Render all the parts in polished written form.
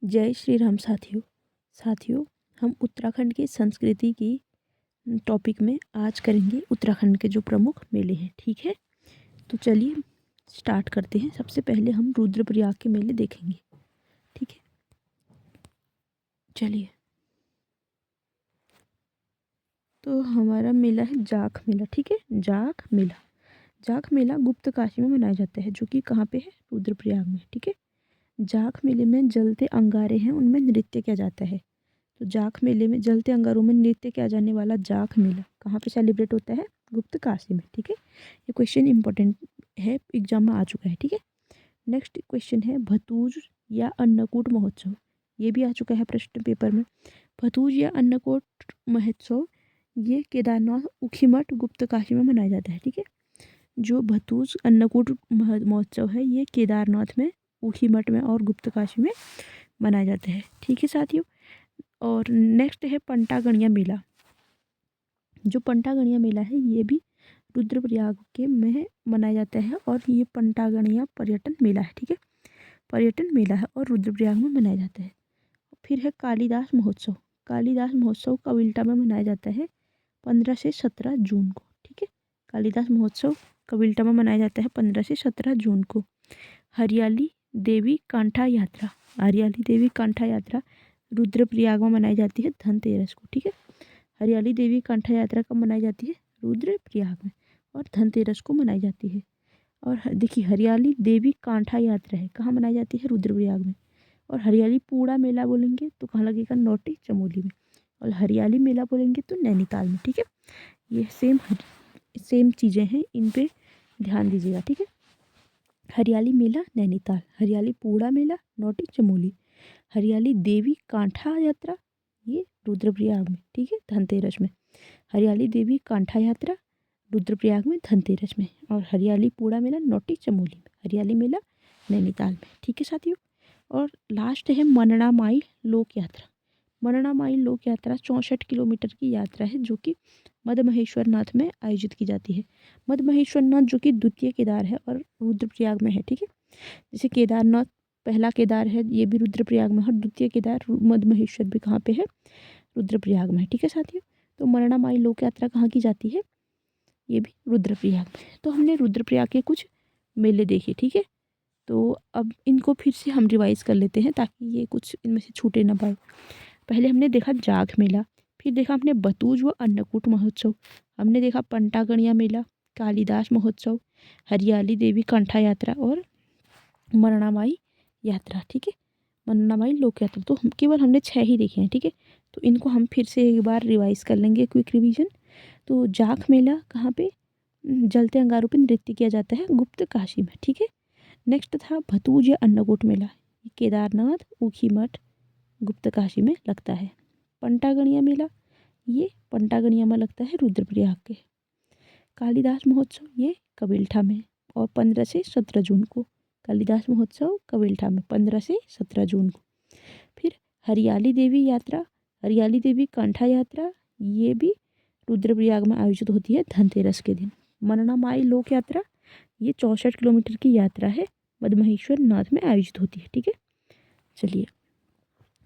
जय श्री राम साथियों। हम उत्तराखंड की संस्कृति की टॉपिक में आज करेंगे उत्तराखंड के जो प्रमुख मेले हैं। ठीक है, तो चलिए स्टार्ट करते हैं। सबसे पहले हम रुद्रप्रयाग के मेले देखेंगे। ठीक है, चलिए। तो हमारा मेला है जाख मेला। ठीक है, जाख मेला गुप्त काशी में मनाया जाता है, जो कि कहाँ पे है? रुद्रप्रयाग में। ठीक है, जाख मेले में जलते अंगारे हैं, उनमें नृत्य किया जाता है। तो जाख मेले में जलते अंगारों में नृत्य किया जाने वाला जाख मेला कहाँ पे सेलिब्रेट होता है? गुप्त काशी में। ठीक है, ये क्वेश्चन इंपॉर्टेंट है, एग्जाम में आ चुका है। ठीक है, नेक्स्ट क्वेश्चन है भतूज या अन्नकूट महोत्सव। ये भी आ चुका है प्रश्न पेपर में। भतूज या अन्नकूट महोत्सव ये केदारनाथ ऊखीमठ गुप्त काशी में मनाया जाता है। ठीक है, जो भतूज अन्नकूट महोत्सव है ये केदारनाथ में, ऊखीमठ में और गुप्त काशी में मनाया जाता है। ठीक है साथियों, और नेक्स्ट है पंटागणिया मेला। जो पंटागणिया मेला है ये भी रुद्रप्रयाग के में मनाया जाता है, और ये पंटागणिया पर्यटन मेला है। ठीक है, पर्यटन मेला है और रुद्रप्रयाग में मनाया जाता है। फिर है कालिदास महोत्सव। कालिदास महोत्सव कविल्टा में मनाया जाता है 15 से 17 जून को। ठीक है, कालिदास महोत्सव कविल्टा में मनाया जाता है 15 से 17 जून को। हरियाली देवी कांठा यात्रा। हरियाली देवी कांठा यात्रा रुद्रप्रयाग में मनाई जाती है धनतेरस को। ठीक है, हरियाली देवी कांठा यात्रा कब मनाई जाती है? रुद्रप्रयाग में, और धनतेरस को मनाई जाती है। और देखिए, हरियाली देवी कांठा यात्रा है, कहाँ मनाई जाती है? रुद्रप्रयाग में। और हरियाली पूड़ा मेला बोलेंगे तो कहाँ लगेगा? नौटी चमोली में। और हरियाली मेला बोलेंगे तो नैनीताल में। ठीक है, ये सेम चीज़ें हैं, इन पे ध्यान दीजिएगा। ठीक है, हरियाली मेला नैनीताल, हरियाली पूड़ा मेला नौटी चमोली, हरियाली देवी कांठा यात्रा ये रुद्रप्रयाग में। ठीक है, धनतेरस में। हरियाली देवी कांठा यात्रा रुद्रप्रयाग में धनतेरस में, और हरियाली पूड़ा मेला नौटी चमोली में, हरियाली मेला नैनीताल में। ठीक है साथियों, और लास्ट है मनना माई लोक यात्रा। मनना माई लोक यात्रा 64 किलोमीटर की यात्रा है, जो कि मद्महेश्वर नाथ में आयोजित की जाती है। मद्महेश्वर नाथ जो कि द्वितीय केदार है और रुद्रप्रयाग में है। ठीक है, जैसे केदारनाथ पहला केदार है, ये भी रुद्रप्रयाग में है, और द्वितीय केदार मद्महेश्वर भी कहाँ पे है? रुद्रप्रयाग में है। ठीक है साथियों, तो मरना माई लोक यात्रा कहाँ की जाती है? ये भी रुद्रप्रयाग में। तो हमने रुद्रप्रयाग के कुछ मेले देखे। ठीक है, तो अब इनको फिर से हम रिवाइज कर लेते हैं, ताकि ये कुछ इनमें से छूटे ना पाए। पहले हमने देखा जाख मेला, फिर देखा हमने बतूज व अन्नकूट महोत्सव, हमने देखा पंटागणिया मेला, कालिदास महोत्सव, हरियाली देवी कंठा यात्रा और मरणामाई यात्रा। ठीक है, मरणामाई लोक यात्रा। तो केवल हमने 6 ही देखे हैं। ठीक है, तो इनको हम फिर से एक बार रिवाइज कर लेंगे, क्विक रिवीजन। तो जाख मेला कहाँ पे? जलते अंगारों पे नृत्य किया जाता है गुप्त काशी में। ठीक है, नेक्स्ट था भतूज या अन्नकूट मेला, ये केदारनाथ ऊखीमठ गुप्त काशी में लगता है। पंटागणिया मेला ये पंटागणिया में लगता है रुद्रप्रयाग के। कालिदास महोत्सव ये कबील्ठा में, और 15 से 17 जून को। कालिदास महोत्सव कबील्ठा में 15 से 17 जून को। फिर हरियाली देवी यात्रा, हरियाली देवी कंठा यात्रा ये भी रुद्रप्रयाग में आयोजित होती है धनतेरस के दिन। मनना माई लोक यात्रा ये 64 किलोमीटर की यात्रा है, मद्महेश्वर नाथ में आयोजित होती है। ठीक है,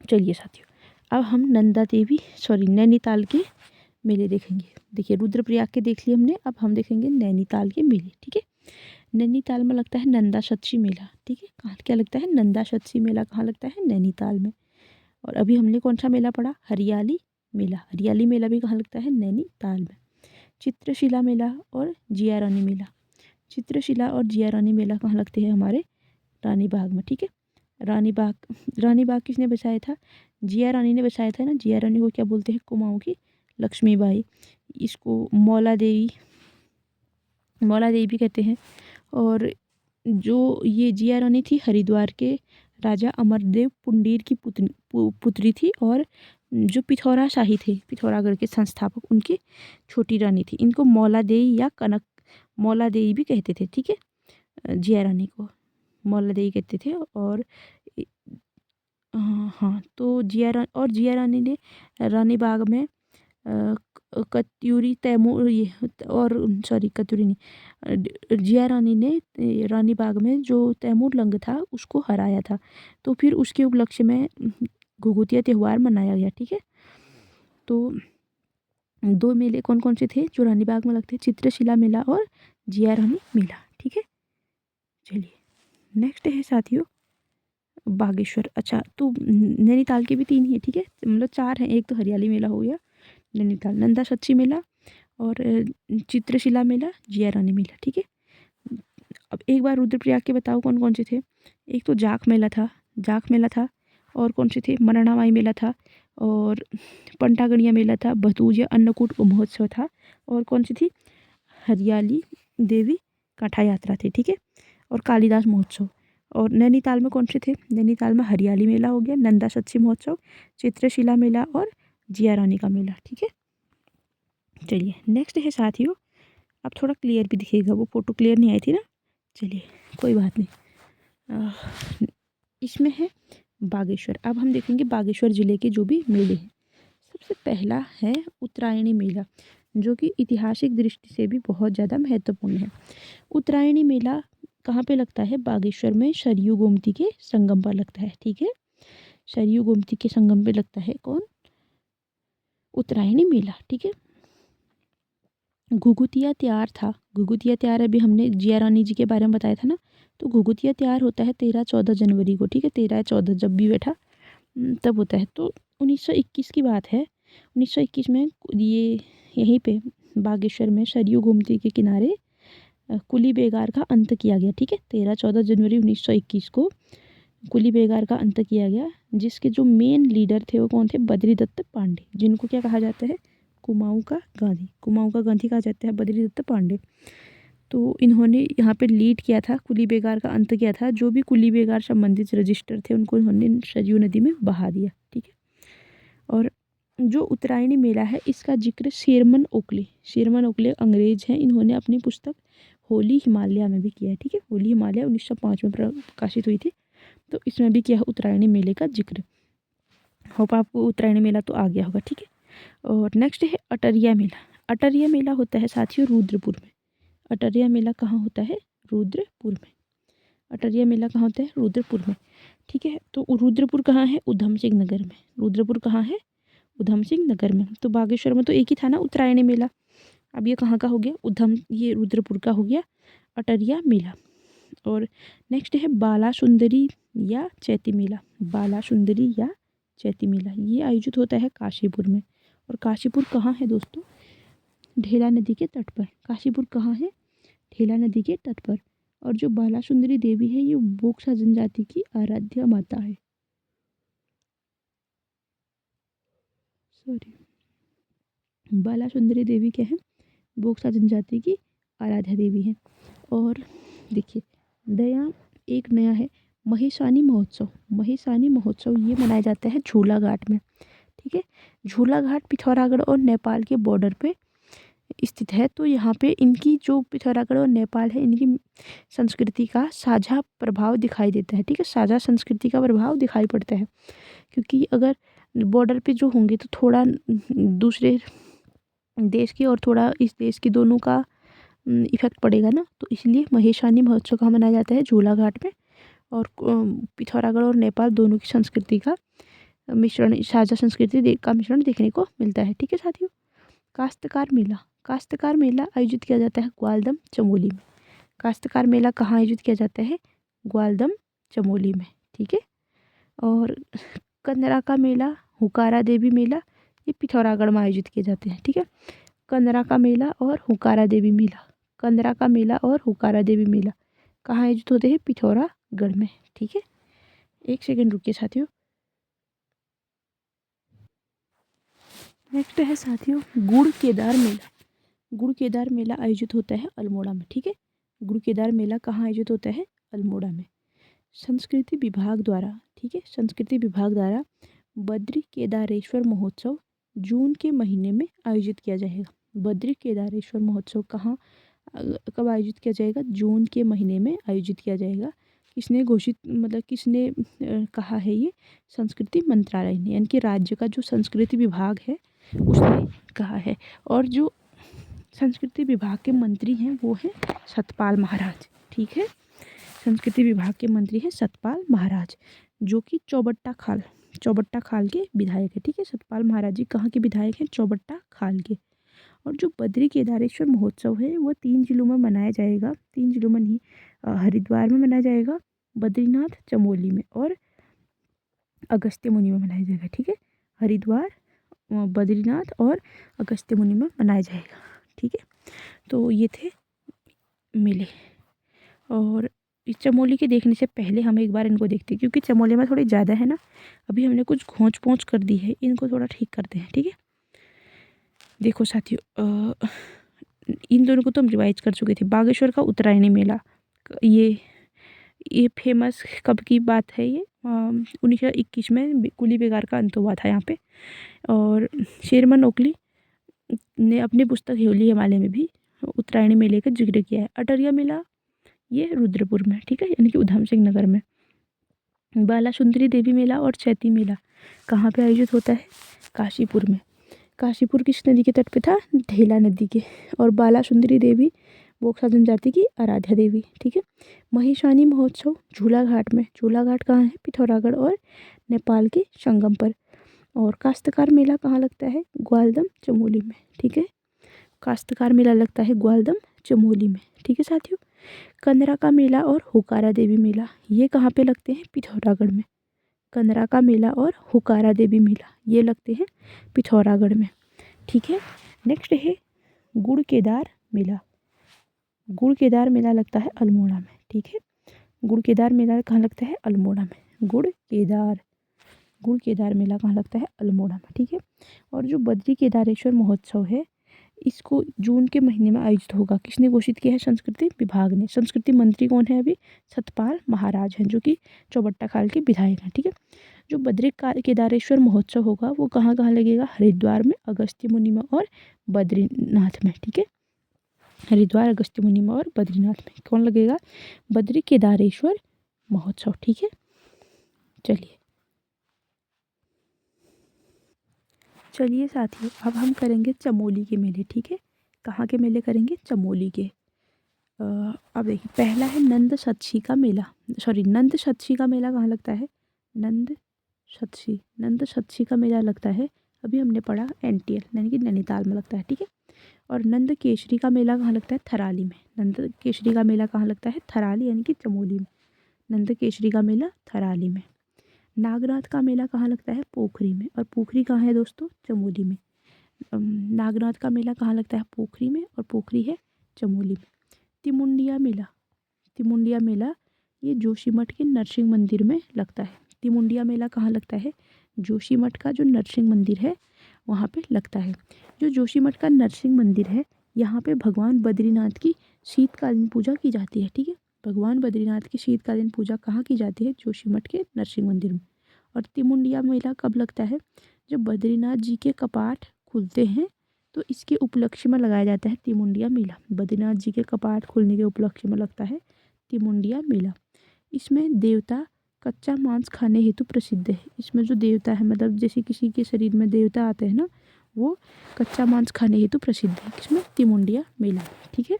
चलिए साथियों, अब हम नैनीताल के मेले देखेंगे। देखिए, रुद्रप्रयाग के देख लिए हमने, अब हम देखेंगे नैनीताल के मेले। ठीक है, नैनीताल में लगता है नंदा शतसी मेला। ठीक है, कहाँ क्या लगता है? नंदा शतसी मेला कहाँ लगता है? नैनीताल में। और अभी हमने कौन सा मेला पढ़ा? हरियाली मेला। हरियाली मेला भी कहाँ लगता है? नैनीताल में। चित्रशिला मेला और जिया रानी मेला, चित्रशिला और जिया रानी मेला कहाँ लगते हैं? हमारे रानी बाग में। ठीक है, रानी बाग किसने बसाया था? जिया रानी ने बसाया था ना। जिया रानी को क्या बोलते हैं? कुमाऊँ की लक्ष्मीबाई। इसको मौला देवी भी कहते हैं। और जो ये जिया रानी थी, हरिद्वार के राजा अमरदेव पुंडीर की पुत्री थी, और जो पिथौराशाही थे, पिथौरागढ़ के संस्थापक, उनकी छोटी रानी थी। इनको मौला देवी या कनक मौला देवी भी कहते थे। ठीक है, जिया रानी को मौला देवी कहते थे। और हाँ, तो जिया रानी ने रानी बाग में कत्यूरी तैमूर ये और सॉरी कत्यूरी नहीं, जिया रानी ने रानी बाग में जो तैमूर लंग था उसको हराया था। तो फिर उसके उपलक्ष्य में घुघुतिया त्यौहार मनाया गया। ठीक है, तो 2 मेले कौन कौन से थे जो रानी बाग में लगते हैं? चित्रशिला मेला और जिया रानी मेला। ठीक है, चलिए नेक्स्ट है साथियों बागेश्वर। अच्छा, तो नैनीताल के भी 3 ही है। ठीक है, मतलब 4 हैं। एक तो हरियाली मेला हो गया नैनीताल, नंदा सच्ची मेला और चित्रशिला मेला, जिया रानी मेला। ठीक है, अब एक बार रुद्रप्रयाग के बताओ कौन कौन से थे। एक तो जाख मेला था, जाख मेला था, और कौन से थे? मरणा माई मेला था, और पंटागणिया मेला था, भतूजिया अन्नकूट महोत्सव था, और कौन सी थी? हरियाली देवी कांठा यात्रा थी। ठीक है, और कालिदास महोत्सव। और नैनीताल में कौन से थे? नैनीताल में हरियाली मेला हो गया, नंदा सच्ची महोत्सव, चित्रशिला मेला और जिया रानी का मेला। ठीक है, चलिए नेक्स्ट है साथियों, अब थोड़ा क्लियर भी दिखेगा, वो फोटो क्लियर नहीं आई थी ना, चलिए कोई बात नहीं। इसमें है बागेश्वर। अब हम देखेंगे बागेश्वर ज़िले के जो भी मेले हैं। सबसे पहला है उत्तरायणी मेला, जो कि ऐतिहासिक दृष्टि से भी बहुत ज़्यादा महत्वपूर्ण है। उत्तरायणी मेला कहाँ पे लगता है? बागेश्वर में सरयू गोमती के संगम पर लगता है। ठीक है, सरयू गोमती के संगम पे लगता है कौन? उत्तरायणी मेला। ठीक है, घुघुतिया त्यार था। घुघुतिया त्यार अभी हमने जिया रानी जी के बारे में बताया था ना, तो घुघुतिया त्यार होता है 13-14 जनवरी को। ठीक है, 13 या 14 जब भी बैठा तब होता है। तो 1921 की बात है। 1921 में ये यहीं पे बागेश्वर में सरयू गोमती के किनारे कुली बेगार का अंत किया गया। ठीक है, 13-14 जनवरी 1921 को कुली बेगार का अंत किया गया, जिसके जो मेन लीडर थे वो कौन थे? बद्री दत्त पांडे, जिनको क्या कहा जाता है? कुमाऊं का गांधी। कुमाऊं का गांधी कहा जाता है बद्री दत्त पांडे। तो इन्होंने यहाँ पे लीड किया था, कुली बेगार का अंत किया था। जो भी कुली बेगार संबंधित रजिस्टर थे उनको इन्होंने सरयू नदी में बहा दिया। ठीक है, और जो उत्तरायणी मेला है इसका जिक्र शेरमन ओकले अंग्रेज हैं, इन्होंने अपनी पुस्तक होली हिमालय में भी किया है। ठीक है, होली हिमालय 1905 में प्रकाशित हुई थी, तो इसमें भी किया है उत्तरायणी मेले का जिक्र। होप आपको उत्तरायणी मेला तो आ गया होगा। ठीक है, और नेक्स्ट है अटरिया मेला। अटरिया मेला होता है साथियों रुद्रपुर में। अटरिया मेला कहाँ होता है? रुद्रपुर में। अटरिया मेला कहाँ होता है? रुद्रपुर में। ठीक है, तो रुद्रपुर कहाँ है? उधम सिंह नगर में। रुद्रपुर कहाँ है? उधम सिंह नगर में। तो बागेश्वर में तो एक ही था ना उत्तरायणी मेला, अब ये कहाँ का हो गया? ये रुद्रपुर का हो गया अटरिया मेला। और नेक्स्ट है बाला सुंदरी या चैती मेला। बाला सुंदरी या चैती मेला ये आयोजित होता है काशीपुर में। और काशीपुर कहाँ है दोस्तों? ढेला नदी के तट पर। काशीपुर कहाँ है? ढेला नदी के तट पर। और जो बाला सुंदरी देवी है ये बोक्सा जनजाति की आराध्य माता है। सॉरी, बाला सुंदरी देवी क्या है? बोक्सा जनजाति की आराध्या देवी है। और देखिए एक नया है महेशानी महोत्सव। महेशानी महोत्सव ये मनाया जाता है झूला घाट में। ठीक है, झूला घाट पिथौरागढ़ और नेपाल के बॉर्डर पे स्थित है। तो यहाँ पे इनकी जो पिथौरागढ़ और नेपाल है इनकी संस्कृति का साझा प्रभाव दिखाई देता है। ठीक है, साझा संस्कृति का प्रभाव दिखाई पड़ता है, क्योंकि अगर बॉर्डर पे जो होंगे तो थोड़ा दूसरे देश की और थोड़ा इस देश की दोनों का इफेक्ट पड़ेगा ना, तो इसलिए महेशानी महोत्सव कहाँ मनाया जाता है? झूला घाट में। और पिथौरागढ़ और नेपाल दोनों की संस्कृति का मिश्रण, साझा संस्कृति का मिश्रण देखने को मिलता है। ठीक है साथियों, काश्तकार मेला। काश्तकार मेला आयोजित किया जाता है ग्वालदम चमोली में। काश्तकार मेला कहाँ आयोजित किया जाता है? ग्वालदम चमोली में। ठीक है, और कंदरा का मेला, हुकारा देवी मेला ये पिथौरागढ़ में आयोजित किए जाते हैं। ठीक है, कंदरा का मेला और हुकारा देवी मेला। कंदरा का मेला और हुकारा देवी मेला कहाँ आयोजित होते हैं? पिथौरागढ़ में। ठीक है, एक सेकेंड रुकिए साथियों। नेक्स्ट है साथियों गुड़ केदार मेला। गुड़ केदार मेला आयोजित होता है अल्मोड़ा में। ठीक है, गुड़ केदार मेला कहाँ आयोजित होता है? अल्मोड़ा में। संस्कृति विभाग द्वारा, ठीक है, संस्कृति विभाग द्वारा बद्री केदारेश्वर महोत्सव जून के महीने में आयोजित किया जाएगा। बद्री केदारेश्वर महोत्सव कहाँ कब आयोजित किया जाएगा? जून के महीने में आयोजित किया जाएगा। किसने घोषित, मतलब किसने कहा है ये? संस्कृति मंत्रालय ने, यानी कि राज्य का जो संस्कृति विभाग है उसने कहा है। और जो संस्कृति विभाग के मंत्री हैं वो हैं सतपाल महाराज, ठीक है। संस्कृति विभाग के मंत्री हैं सतपाल महाराज, जो कि चौबट्टा खाल के विधायक है, ठीक है। सतपाल महाराज जी कहाँ के विधायक हैं? चौबट्टा खाल के। और जो बद्री केदारेश्वर महोत्सव है वो 3 जिलों में मनाया जाएगा, 3 जिलों में नहीं, हरिद्वार में मनाया जाएगा, बद्रीनाथ, चमोली में और अगस्त्य मुनि में मनाया जाएगा, ठीक है। हरिद्वार, बद्रीनाथ और अगस्त्य मुनि में मनाया जाएगा, ठीक है। तो ये थे मेले। और इस चमोली के देखने से पहले हम एक बार इनको देखते हैं, क्योंकि चमोली में थोड़ी ज़्यादा है ना, अभी हमने कुछ घोंच पोंछ कर दी है, इनको थोड़ा ठीक करते हैं, ठीक है। देखो साथियों, इन दोनों को तो हम रिवाइज कर चुके थे। बागेश्वर का उत्तरायणी मेला, ये फेमस कब की बात है? ये 1921 में कुली बेगार का अंत हुआ था यहाँ पे। और शेरमन ओखली ने अपनी पुस्तक होली हिमालय में भी उत्तरायणी मेले का जिक्र किया है। अटरिया मेला ये रुद्रपुर में, ठीक है, यानी कि उधम सिंह नगर में। बाला सुंदरी देवी मेला और चैती मेला कहाँ पे आयोजित होता है? काशीपुर में। काशीपुर किस नदी के तट पे था? ढेला नदी के। और बाला सुंदरी देवी बोक्सा जनजाति की आराध्या देवी, ठीक है। महिषानी महोत्सव झूलाघाट में, झूलाघाट कहाँ है? पिथौरागढ़ और नेपाल के संगम पर। और काश्तकार मेला कहाँ लगता है? ग्वालदम, चमोली में, ठीक है। काश्तकार मेला लगता है ग्वालदम, चमोली में, ठीक है साथियों। कंदरा का मेला और हुकारा देवी मेला ये कहाँ पे लगते हैं? पिथौरागढ़ में। कंदरा का मेला और हुकारा देवी मेला ये लगते हैं पिथौरागढ़ में, ठीक है। नेक्स्ट है गुड़ केदार मेला। गुड़ केदार मेला लगता है अल्मोड़ा में, ठीक है। गुड़ केदार मेला कहाँ लगता है? अल्मोड़ा में। गुड़ केदार मेला कहाँ लगता है? अल्मोड़ा में, ठीक है। और जो बद्री केदारेश्वर महोत्सव है इसको जून के महीने में आयोजित होगा। किसने घोषित किया है? संस्कृति विभाग ने। संस्कृति मंत्री कौन है अभी? सतपाल महाराज हैं, जो कि चौबट्टा खाल के विधायक हैं, ठीक है। जो बद्री केदारेश्वर महोत्सव होगा वो कहाँ कहाँ लगेगा? हरिद्वार में, अगस्त्य मुनि में और बद्रीनाथ में, ठीक है। हरिद्वार, अगस्त्य मुनि में और बद्रीनाथ में कौन लगेगा? बद्री केदारेश्वर महोत्सव, ठीक है। चलिए साथियों, अब हम करेंगे चमोली के मेले, ठीक है। कहाँ के मेले करेंगे? चमोली के। अब देखिए, पहला है नंद शतशी का मेला। नंद शतशी का मेला कहाँ लगता है? नंद शतशी का मेला लगता है, अभी हमने पढ़ा NTL यानी कि नैनीताल में लगता है, ठीक है। और नंद केशरी का मेला कहाँ लगता है? थराली में। नंद केशरी का मेला कहाँ लगता है? थराली यानी कि चमोली में। नंद केशरी का मेला थराली में। नागनाथ का मेला कहाँ लगता है? पोखरी में। और पोखरी कहाँ है दोस्तों? चमोली में। नागनाथ का मेला कहाँ लगता है? पोखरी में, और पोखरी है चमोली में। तिमुंडिया मेला ये जोशीमठ के नरसिंह मंदिर में लगता है। तिमुंडिया मेला कहाँ लगता है? जोशीमठ का जो नरसिंह मंदिर है वहाँ पे लगता है। जो जोशीमठ का नरसिंह मंदिर है यहाँ पे भगवान बद्रीनाथ की शीतकालीन पूजा की जाती है, ठीक है। भगवान बद्रीनाथ की शीतकालीन पूजा कहाँ की जाती है? जोशीमठ के नरसिंह मंदिर में। और तिमुंडिया मेला कब लगता है? जब बद्रीनाथ जी के कपाट खुलते हैं तो इसके उपलक्ष्य में लगाया जाता है तिमुंडिया मेला। बद्रीनाथ जी के कपाट खुलने के उपलक्ष्य में लगता है तिमुंडिया मेला। इसमें देवता कच्चा मांस खाने हेतु प्रसिद्ध है। इसमें जो देवता है, मतलब जैसे किसी के शरीर में देवता आते हैं ना, वो कच्चा मांस खाने हेतु प्रसिद्ध है। किसमें? तिमुंडिया मेला, ठीक है।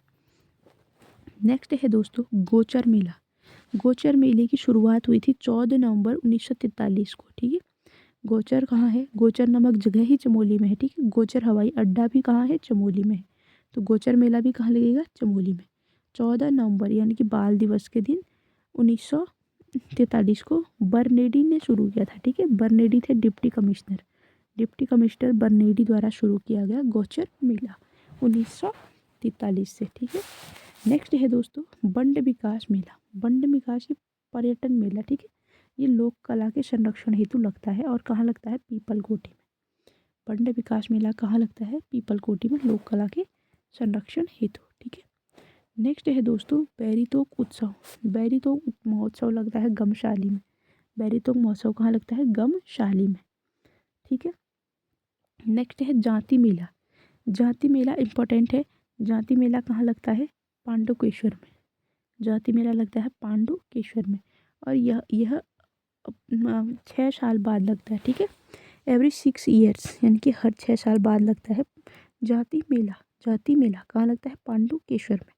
नेक्स्ट है दोस्तों गोचर मेला। गोचर मेले की शुरुआत हुई थी 14 नवंबर 1943 को, ठीक है। गोचर कहाँ है? गोचर नामक जगह ही चमोली में है, ठीक है। गोचर हवाई अड्डा भी कहाँ है? चमोली में है। तो गोचर मेला भी कहाँ लगेगा? चमोली में। 14 नवंबर यानी कि बाल दिवस के दिन 1943 को बर्नेडी ने शुरू किया था, ठीक है। बर्नेडी थे डिप्टी कमिश्नर बर्नेडी द्वारा शुरू किया गया गोचर मेला 1943 से, ठीक है। नेक्स्ट है दोस्तों बंड विकास मेला। बंड विकास ये पर्यटन मेला, ठीक है। ये लोक कला के संरक्षण हेतु लगता है और कहाँ लगता है? पीपलकोटी में। बंड विकास मेला कहाँ लगता है? पीपलकोटी में, लोक कला के संरक्षण हेतु, ठीक है। नेक्स्ट है दोस्तों बैरीतोक उत्सव। बैरीतोक महोत्सव लगता है गमशाली में। बैरीतोक महोत्सव कहाँ लगता है? गमशाली में, ठीक है। नेक्स्ट है जाति मेला। जाति मेला इम्पोर्टेंट है। जाति मेला कहाँ लगता है? पांडुकेश्वर में। जाति मेला लगता है पांडुकेश्वर में। और यह 6 साल बाद लगता है, ठीक है। एवरी 6 ईयर्स यानी कि हर 6 साल बाद लगता है जाति मेला। जाति मेला कहाँ लगता है? पांडुकेश्वर में,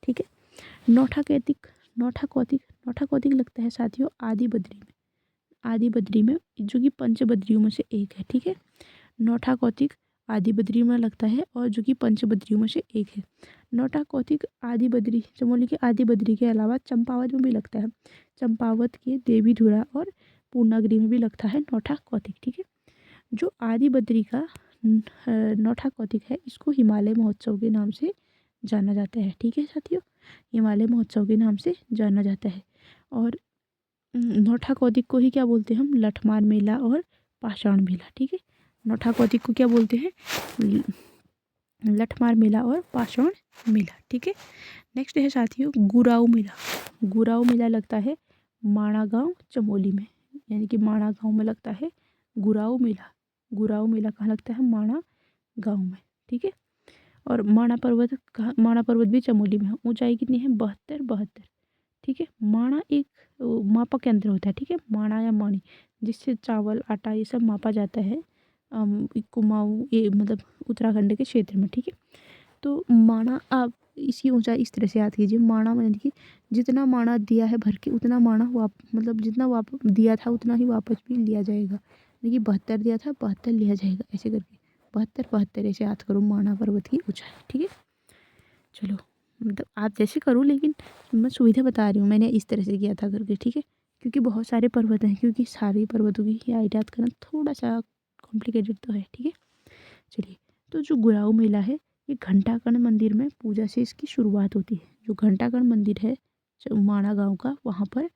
ठीक है। नौठा कौतिक, नौठा कौतिक, नौठा कौतिक लगता है साथियों आदि बद्री में, आदि बद्री में, जो कि पंच बद्रियों में से एक है, ठीक है। नौठा कौतिक आदि बद्री में लगता है और जो कि पंच बद्रियों में से एक है। नौठा कौतिक आदि बद्री, चमोली के आदि बद्री के अलावा चंपावत में भी लगता है, चंपावत के देवीधुरा और पूर्णागिरि में भी लगता है नौठा कौतिक, ठीक है। जो आदि बद्री का नौठा कौतिक है, इसको हिमालय महोत्सव के नाम से जाना जाता है, ठीक है साथियों, हिमालय महोत्सव के नाम से जाना जाता है। और नौठा कौतिक को ही क्या बोलते हैं हम? लठमार मेला और पाषाण मेला, ठीक है। नौठा कौतिक को क्या बोलते हैं? लठमार मेला और पाषाण मेला, ठीक है। नेक्स्ट है साथियों गुराऊ मेला। गुराऊ मेला लगता है माणा गांव चमोली में, यानी कि माणा गांव में लगता है गुराऊ मेला। गुराऊ मेला कहाँ लगता है? माणा गांव में, ठीक है। और माणा पर्वत कहाँ? माणा पर्वत भी चमोली में है। ऊंचाई कितनी है? 72, ठीक है। माणा एक मापक यंत्र होता है, ठीक है, माणा या माणी, जिससे चावल आटा ये सब मापा जाता है कुमाऊँ, ये मतलब उत्तराखंड के क्षेत्र में, ठीक है। तो माणा, आप इसकी ऊंचाई इस तरह से याद कीजिए, माणा में कि जितना माणा दिया है भर के उतना माणा मतलब जितना दिया था उतना ही वापस भी लिया जाएगा। देखिए 72 दिया था, 72 लिया जाएगा, ऐसे करके 72 ऐसे याद करो माणा पर्वत की ऊंचाई, ठीक है। चलो मतलब आप जैसे करो, लेकिन मैं सुविधा बता रही हूँ, मैंने इस तरह से किया था करके, ठीक है। क्योंकि बहुत सारे पर्वत हैं, क्योंकि सारे पर्वतों की आइडिया करना थोड़ा सा कॉम्प्लिकेटेड तो है, ठीक है। चलिए, तो जो गुराऊ मेला है ये घंटाकर्ण मंदिर में पूजा से इसकी शुरुआत होती है। जो घंटाकर्ण मंदिर है माणा गांव का, वहाँ पर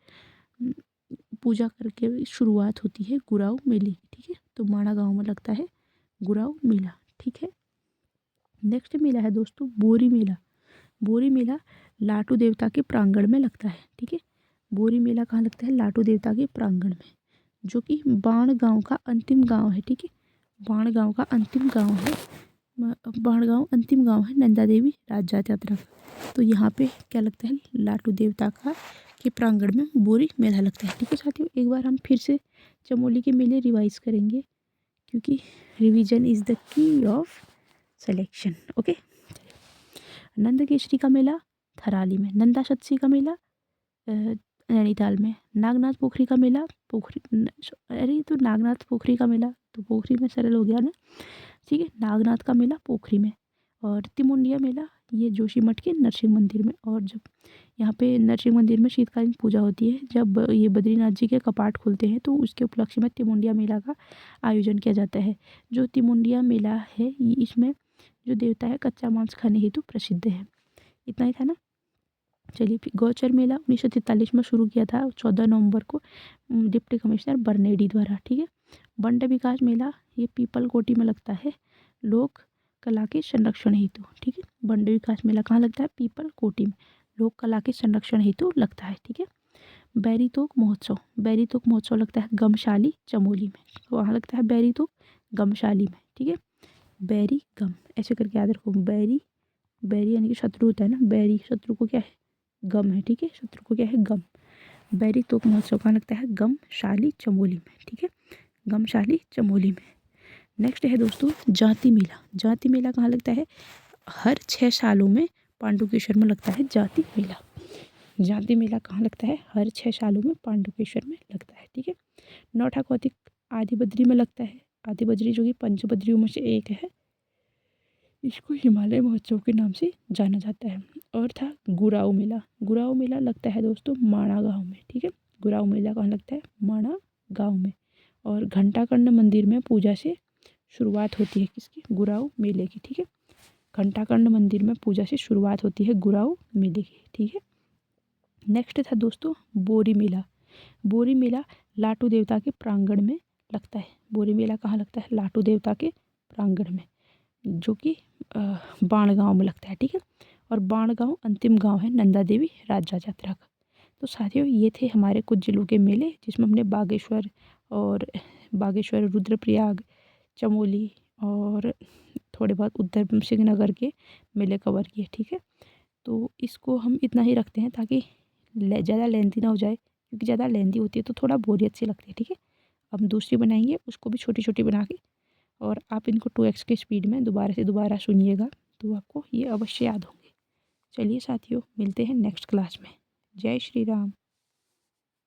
पूजा करके शुरुआत होती है गुराऊ मेले की, ठीक है। तो माणा गांव में लगता है गुराऊ मेला, ठीक है। नेक्स्ट मेला है दोस्तों बोरी मेला। बोरी मेला लाटू देवता के प्रांगण में लगता है, ठीक है। बोरी मेला कहाँ लगता है? लाटू देवता के प्रांगण में, जो कि बाण गांव का अंतिम गांव है, ठीक है। बाण गांव का अंतिम गांव है, बाण गांव अंतिम गांव है नंदा देवी राज्य यात्रा का। तो यहाँ पे क्या लगता है? लाटू देवता का के प्रांगण में बोरी मेला लगता है, ठीक है साथियों। एक बार हम फिर से चमोली के मेले रिवाइज करेंगे, क्योंकि revision is the key of selection, okay. Nand Kesari का मेला थराली में, नंदा शतसी का मेला नैनीताल में, नागनाथ पोखरी का मेला अरे तो नागनाथ पोखरी का मेला तो पोखरी में सरल हो गया ना, ठीक है। नागनाथ का मेला पोखरी में, और तिमुंडिया मेला ये जोशीमठ के नरसिंह मंदिर में। और जब यहाँ पे नरसिंह मंदिर में शीतकालीन पूजा होती है, जब ये बद्रीनाथ जी के कपाट खुलते हैं, तो उसके उपलक्ष्य में तिमुंडिया मेला का आयोजन किया जाता है। जो तिमुंडिया मेला है इसमें जो देवता है कच्चा मांस खाने हेतु प्रसिद्ध है। इतना ही था ना। चलिए, फिर गौचर मेला 1943 में शुरू किया था 14 नवंबर को डिप्टी कमिश्नर बर्नेडी द्वारा, ठीक है। बंड विकास मेला ये पीपल कोटी में लगता है लोक कला के संरक्षण हेतु, ठीक है। बंड विकास मेला कहाँ लगता है? पीपल कोटी में, लोक कला के संरक्षण हेतु लगता है, ठीक है। बैरीतोक महोत्सव, बैरीतोक महोत्सव लगता है गमशाली चमोली में, वहाँ लगता है बैरीतोक गमशाली में, ठीक है। बैरी गम ऐसे करके याद रखो, बैरी, बैरी यानी कि शत्रु होता है ना, बैरी शत्रु को क्या है? गम है, ठीक है। शत्रु को क्या है? गम। बैरी तोप महोत्सव कहाँ लगता है? गमशाली चमोली में, ठीक है, गमशाली चमोली में। नेक्स्ट है दोस्तों जाति मेला। जाति मेला कहाँ लगता है? हर 6 सालों में पांडुकेश्वर में लगता है जाति मेला। जाति मेला कहाँ लगता है? हर 6 सालों में पांडुकेश्वर में लगता है, ठीक है। नौठा कौतिक आदि बद्री में लगता है, आदि बद्री जो कि पंचबद्रियों में से एक है, इसको हिमालय महोत्सव के नाम से जाना जाता है। और था गुराऊ मेला। गुराऊ मेला लगता है दोस्तों माणा गांव में, ठीक है। गुराऊ मेला कहाँ लगता है? माणा गांव में। और घंटाकर्ण मंदिर में पूजा से शुरुआत होती है किसकी? गुराऊ मेले की, ठीक है। घंटाकर्ण मंदिर में पूजा से शुरुआत होती है गुराऊ मेले की, ठीक है। नेक्स्ट था दोस्तों बोरी मेला। बोरी मेला लाटू देवता के प्रांगण में लगता है। बोरी मेला कहाँ लगता है? लाटू देवता के प्रांगण में, जो कि बाण गांव में लगता है, ठीक है। और बाण गांव अंतिम गांव है नंदा देवी राज्य यात्रा का। तो साथियों ये थे हमारे कुछ जिलों के मेले, जिसमें हमने बागेश्वर रुद्रप्रयाग चमोली और थोड़े बहुत उधम सिंह नगर के मेले कवर किए, ठीक है। तो इसको हम इतना ही रखते हैं ताकि ज़्यादा लेंथी ना हो जाए, क्योंकि ज़्यादा लेंथी होती है तो थोड़ा बोरियत सी लगती है, ठीक है। अब दूसरी बनाएंगे, उसको भी छोटी छोटी बना के, और आप इनको 2x के स्पीड में दोबारा से दोबारा सुनिएगा, तो आपको ये अवश्य याद होंगे। चलिए साथियों, मिलते हैं नेक्स्ट क्लास में। जय श्री राम।